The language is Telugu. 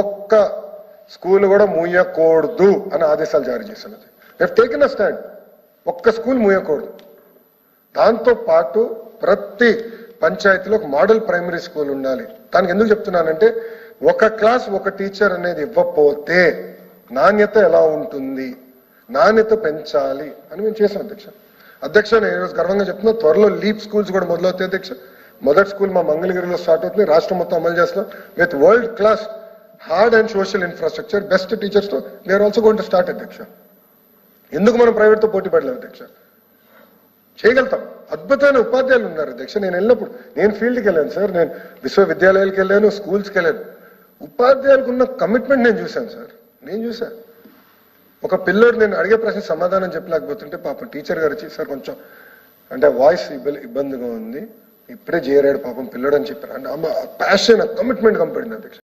ఒక్క స్కూల్ కూడా మూయకూడదు అని ఆదేశాలు జారీ చేస్తున్నది. Taken a stand. ఒక్క స్కూల్ మూయకూడదు. దాంతో పాటు ప్రతి పంచాయతీలో ఒక మోడల్ ప్రైమరీ స్కూల్ ఉండాలి. దానికి ఎందుకు చెప్తున్నానంటే ఒక క్లాస్ ఒక టీచర్ అనేది ఇవ్వకపోతే నాణ్యత ఎలా ఉంటుంది, నాణ్యత పెంచాలి అని మేము చేసాం అధ్యక్ష. నేను ఈరోజు గర్వంగా చెప్తున్నా, త్వరలో లీప్ స్కూల్స్ కూడా మొదలవుతాయి అధ్యక్ష. మొదటి స్కూల్ మా మంగళగిరిలో స్టార్ట్ అవుతుంది. రాష్ట్రం మొత్తం అమలు చేస్తున్నాం with world class hard and social infrastructure, best teachers తో we are also going to start అధ్యక్ష. ఎందుకు మనం ప్రైవేట్తో పోటీ పడలేము అధ్యక్ష? చేయగలుగుతాం. అద్భుతమైన ఉపాధ్యాయులు ఉన్నారు అధ్యక్ష. నేను వెళ్ళినప్పుడు నేను ఫీల్డ్కి వెళ్ళాను సార్, నేను విశ్వవిద్యాలయాలకు వెళ్ళాను, స్కూల్స్కి వెళ్ళాను. ఉపాధ్యాయులకు ఉన్న కమిట్మెంట్ నేను చూశాను సార్. నేను చూశాను ఒక పిల్లోడు నేను అడిగే ప్రశ్న సమాధానం చెప్పలేకపోతుంటే పాపం టీచర్ గారు వచ్చి సార్ కొంచెం అంటే వాయిస్ ఇబ్బందిగా ఉంది, ఇప్పుడే చేరాడు పాపం పిల్లోడు అని చెప్పారు. అంటే ప్యాషన్ కమిట్మెంట్ కంపడింది అధ్యక్ష.